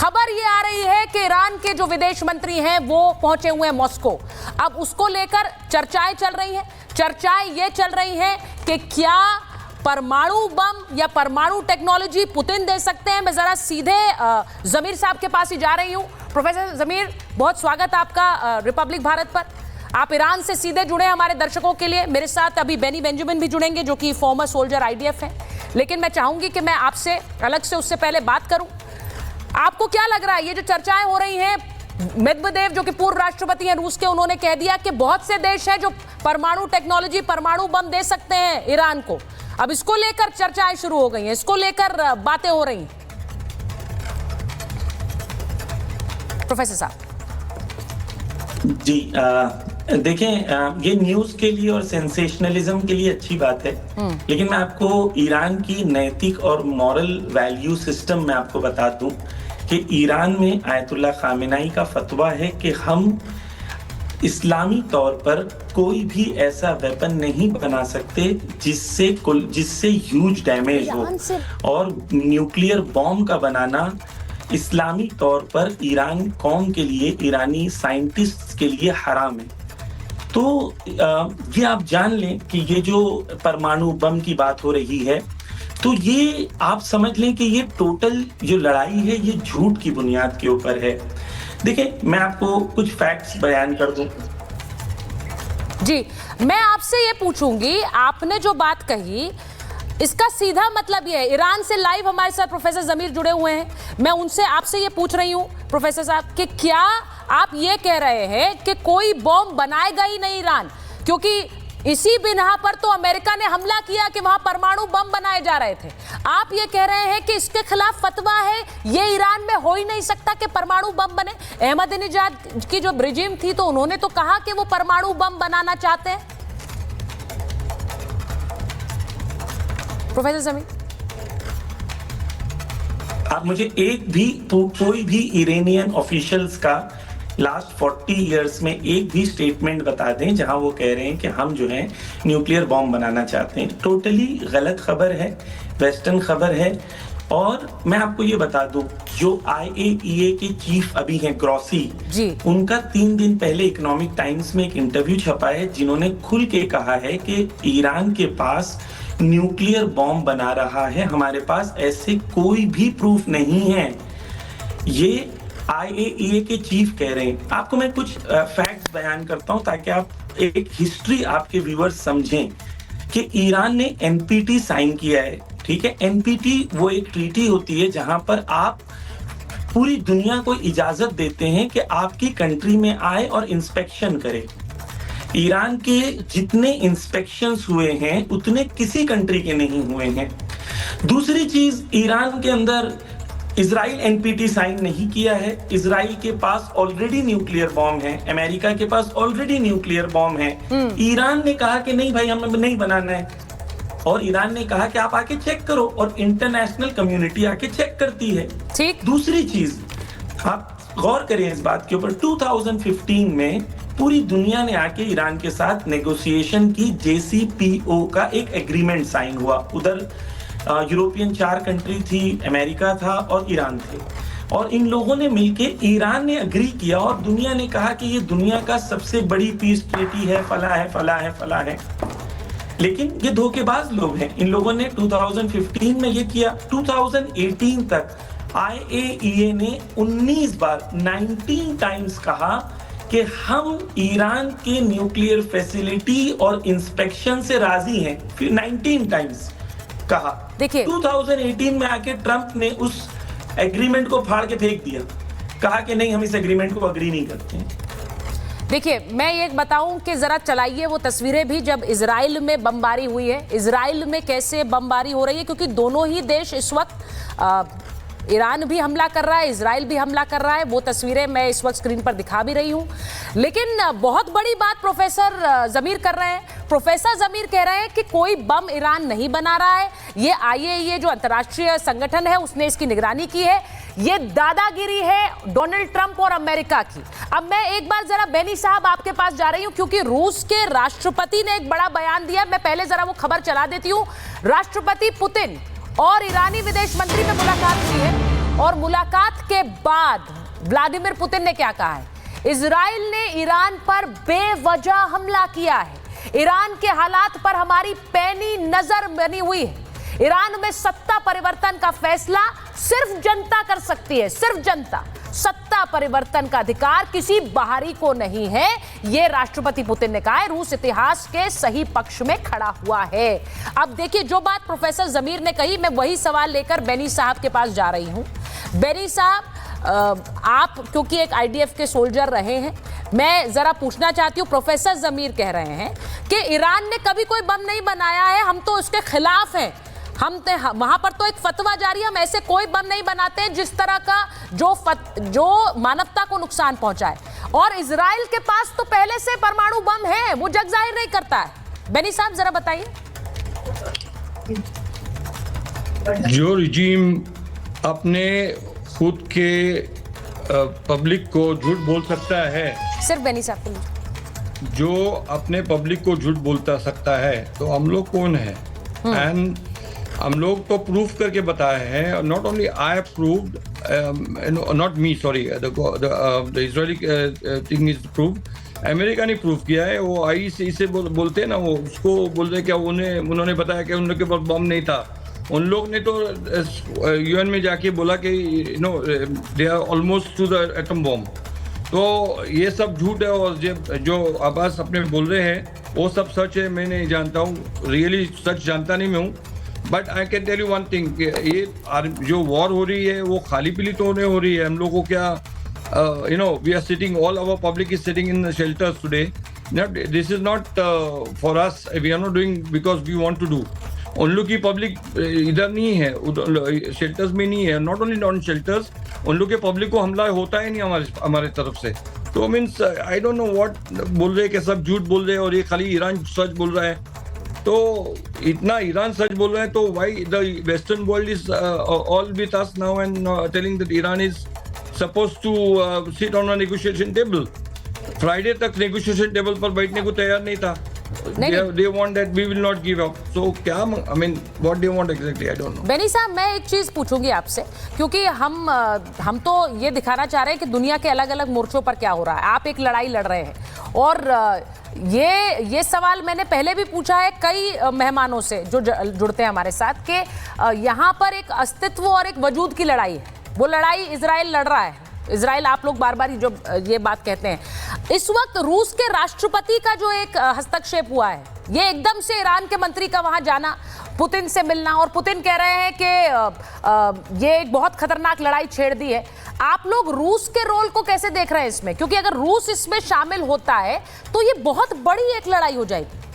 खबर ये आ रही है कि ईरान के जो विदेश मंत्री हैं वो पहुंचे हुए हैं मॉस्को। अब उसको लेकर चर्चाएं चल रही हैं। चर्चाएं ये चल रही हैं कि क्या परमाणु बम या परमाणु टेक्नोलॉजी पुतिन दे सकते हैं। मैं जरा सीधे जमीर साहब के पास ही जा रही हूं। प्रोफेसर जमीर, बहुत स्वागत आपका रिपब्लिक भारत पर। आप ईरान से सीधे जुड़े हमारे दर्शकों के लिए। मेरे साथ अभी बेनी बेंजामिन भी जुड़ेंगे जो कि फॉर्मर सोल्जर आईडीएफ है, लेकिन मैं चाहूंगी कि मैं आपसे अलग से उससे पहले बात करूं। आपको क्या लग रहा है, ये जो चर्चाएं हो रही हैं, मेदवेदेव जो कि पूर्व राष्ट्रपति हैं रूस के, उन्होंने कह दिया कि बहुत से देश हैं जो परमाणु टेक्नोलॉजी, परमाणु बम दे सकते हैं ईरान को। अब इसको लेकर चर्चाएं शुरू हो गई हैं, इसको लेकर बातें हो रही हैं। प्रोफेसर साहब जी, देखें, ये न्यूज के लिए और सेंसेशनलिज्म के लिए अच्छी बात है, लेकिन मैं आपको ईरान की नैतिक और मॉरल वैल्यू सिस्टम में आपको बता दूं कि ईरान में आयतुल्लाह खामेनेई का फतवा है कि हम इस्लामी तौर पर कोई भी ऐसा वेपन नहीं बना सकते जिससे ह्यूज डैमेज हो, और न्यूक्लियर बॉम्ब का बनाना इस्लामी तौर पर ईरान कौम के लिए, ईरानी साइंटिस्ट के लिए हराम है। तो ये आप जान लें कि ये जो परमाणु बम की बात हो रही है, तो ये आप समझ लें कि ये टोटल जो लड़ाई है ये झूठ की बुनियाद के ऊपर है। देखिए, मैं आपको कुछ फैक्ट्स बयान कर दूं। जी, मैं आपसे ये पूछूंगी, आपने जो बात कही इसका सीधा मतलब ये है। ईरान से लाइव हमारे साथ प्रोफेसर जमीर जुड़े हुए हैं। मैं उनसे आपसे ये पूछ रही हूं प्रोफेसर साहब कि क्या आप ये कह रहे हैं कि कोई बॉम्ब बनाएगा ही नहीं ईरान, क्योंकि इसी बिना पर तो अमेरिका ने हमला किया कि वहां परमाणु बम बनाए जा रहे थे। आप ये कह रहे हैं कि इसके खिलाफ फतवा है, ये ईरान में हो ही नहीं सकता कि परमाणु बम बने। अहमदीनेजाद की जो रिजीम थी तो उन्होंने तो कहा कि वो परमाणु बम बनाना चाहते हैं। प्रोफेसर जमीर, आप मुझे एक भी कोई भी ईरानियन ऑफिशियल्स का लास्ट 40 इयर्स में एक भी स्टेटमेंट बता दें जहां वो कह रहे हैं कि हम जो है न्यूक्लियर बॉम्ब बनाना चाहते हैं। टोटली गलत खबर है, वेस्टर्न खबर है। और मैं आपको ये बता दूं, जो IAEA के चीफ अभी हैं ग्रॉसी जी, उनका 3 दिन पहले इकोनॉमिक टाइम्स में एक इंटरव्यू छपा है जिन्होंने खुल के कहा है कि ईरान के पास न्यूक्लियर बॉम्ब बना रहा है, हमारे पास ऐसे कोई भी प्रूफ नहीं है। ये IAEA के चीफ कह रहे हैं। आपको मैं कुछ फैक्ट्स बयान करता हूं ताकि आप एक हिस्ट्री आपके व्यूअर्स समझें कि ईरान ने NPT साइन किया है। ठीक है, NPT वो एक ट्रीटी होती है जहां पर आप पूरी दुनिया को इजाजत देते हैं कि आपकी कंट्री में आए और इंस्पेक्शन करे। ईरान के जितने इंस्पेक्शंस हुए हैं उतने किसी कंट्री के नहीं हुए हैं। दूसरी चीज, ईरान के अंदर इजराइल NPT साइन नहीं किया है। इजराइल के पास ऑलरेडी न्यूक्लियर बॉम्ब है, अमेरिका के पास ऑलरेडी न्यूक्लियर बॉम्ब है। ईरान ने कहा कि नहीं भाई, हमें नहीं बनाना है, और ईरान ने कहा कि आप आके चेक करो, और इंटरनेशनल कम्युनिटी आके चेक करती है। ठीक। दूसरी चीज, आप गौर करें इस बात के ऊपर, 2015 में पूरी दुनिया ने आके ईरान के साथ नेगोशिएशन की। JCPO का एक एग्रीमेंट साइन हुआ। उधर यूरोपियन 4 कंट्री थी, अमेरिका था और ईरान थे, और इन लोगों ने मिलके, ईरान ने अग्री किया और दुनिया ने कहा कि ये दुनिया का सबसे बड़ी पीस ट्रीटी है, फला है, फला है, फला है। लेकिन ये धोखेबाज लोग हैं। इन लोगों ने 2015 में ये किया। 2018 तक IAEA ने 19 बार 19 टाइम्स कहा कि हम ईरान के न्यूक्लियर फैसिलिटी और इंस्पेक्शन से राजी हैं। फिर 19 टाइम्स कहा। देखिए, 2018 में आके ट्रंप ने उस एग्रीमेंट को फाड़ के फेंक दिया, कहा कि नहीं, हम इस एग्रीमेंट को अग्री नहीं करते हैं। देखिए, मैं ये बताऊं कि जरा चलाइए वो तस्वीरें भी जब इजराइल में बमबारी हुई है। इजराइल में कैसे बमबारी हो रही है, क्योंकि दोनों ही देश इस वक्त, ईरान भी हमला कर रहा है, इजराइल भी हमला कर रहा है। वो तस्वीरें मैं इस वक्त स्क्रीन पर दिखा भी रही हूं। लेकिन बहुत बड़ी बात प्रोफेसर जमीर कर रहे हैं। प्रोफेसर जमीर कह रहे हैं कि कोई बम ईरान नहीं बना रहा है। ये IAEA जो अंतर्राष्ट्रीय संगठन है उसने इसकी निगरानी की है। ये दादागिरी है डोनाल्ड ट्रंप और अमेरिका की। अब मैं एक बार जरा बेनी साहब आपके पास जा रही हूं, क्योंकि रूस के राष्ट्रपति ने एक बड़ा बयान दिया। मैं पहले जरा वो खबर चला देती हूं। राष्ट्रपति पुतिन और ईरानी विदेश मंत्री में मुलाकात की है। और मुलाकात के बाद व्लादिमीर पुतिन ने क्या कहा है? इजराइल ने ईरान पर बेवजह हमला किया है। ईरान के हालात पर हमारी पैनी नजर बनी हुई है। ईरान में सत्ता परिवर्तन का फैसला सिर्फ जनता कर सकती है, सिर्फ जनता। सत्ता परिवर्तन का अधिकार किसी बाहरी को नहीं है, यह राष्ट्रपति पुतिन ने कहा है। रूस इतिहास के सही पक्ष में खड़ा हुआ है। अब देखिए, जो बात प्रोफेसर जमीर ने कही, मैं वही सवाल लेकर बेनी साहब के पास जा रही हूं। बेनी साहब, आप क्योंकि एक आईडीएफ के सोल्जर रहे हैं, मैं जरा पूछना चाहती हूं। प्रोफेसर जमीर कह रहे हैं कि ईरान ने कभी कोई बम नहीं बनाया है, हम तो उसके खिलाफ हैं। वहां पर तो एक फतवा जारी है, हम ऐसे कोई बम नहीं बनाते हैं जिस तरह का जो मानवता को नुकसान पहुंचाए। और इजराइल के पास तो पहले से परमाणु बम है, वो जग जाहिर नहीं करता है। बेनी साहब जरा बताइए। जो रिजीम अपने खुद के पब्लिक को झूठ बोल सकता है, सिर्फ बेनी साहब को, जो अपने पब्लिक को झूठ बोलता सकता है, तो हम लोग कौन है? एंड हम लोग तो प्रूफ करके बताए हैं। Not only I proved, not me, sorry, the Israeli thing is proved. America ने प्रूव किया है। वो आई से इसे बोलते हैं ना, वो उसको बोल रहे क्या उन्होंने बताया कि उन लोग के पास बम नहीं था। उन लोग ने तो यूएन में जाके बोला कि they are almost to the atom bomb. तो ये सब झूठ है। और जो अब्बास अपने बोल रहे हैं वो सब सच है। मैं नहीं जानता हूँ, रियली सच जानता नहीं मैं हूँ। But I can tell you one thing, ये जो वॉर हो रही है वो खाली पीली तो नहीं हो रही है। हम लोग को क्या, we are sitting, all our public is sitting in shelters today. This is not for us, we are not doing because we want to do. उन लोग की पब्लिक इधर नहीं है, शेल्टर्स में नहीं है। नॉट ओनली नॉन शेल्टर्स, उन लोग के पब्लिक को हमला होता ही नहीं हमारे तरफ से। तो means I don't know what बोल रहे कि सब झूठ बोल रहे हैं और ये खाली ईरान सच बोल रहा है। तो इतना ईरान सच बोल रहा है तो why the western world is all with us now and telling that Iran is supposed to sit on a negotiation table. Friday तक नेगोशिएशन टेबल पर बैठने को तैयार नहीं था। They want that we will not give up. So क्या, I mean, what they want exactly, I don't know. Beni साहब, मैं एक चीज पूछूंगी आपसे, क्योंकि हम तो ये दिखाना चाह रहे हैं कि दुनिया के अलग अलग मोर्चों पर क्या हो रहा है। आप एक लड़ाई लड़ रहे हैं और ये सवाल मैंने पहले भी पूछा है कई मेहमानों से जो जुड़ते हैं हमारे साथ, कि यहाँ पर एक अस्तित्व और एक वजूद की लड़ाई है। वो लड़ाई इजराइल लड़ रहा है। इजराइल, आप लोग बार बार जो ये बात कहते हैं, इस वक्त रूस के राष्ट्रपति का जो एक हस्तक्षेप हुआ है, ये एकदम से ईरान के मंत्री का वहां जाना, पुतिन से मिलना, और पुतिन कह रहे हैं कि ये एक बहुत खतरनाक लड़ाई छेड़ दी है। आप लोग रूस के रोल को कैसे देख रहे हैं इसमें? क्योंकि अगर रूस इसमें शामिल होता है तो ये बहुत बड़ी एक लड़ाई हो जाएगी।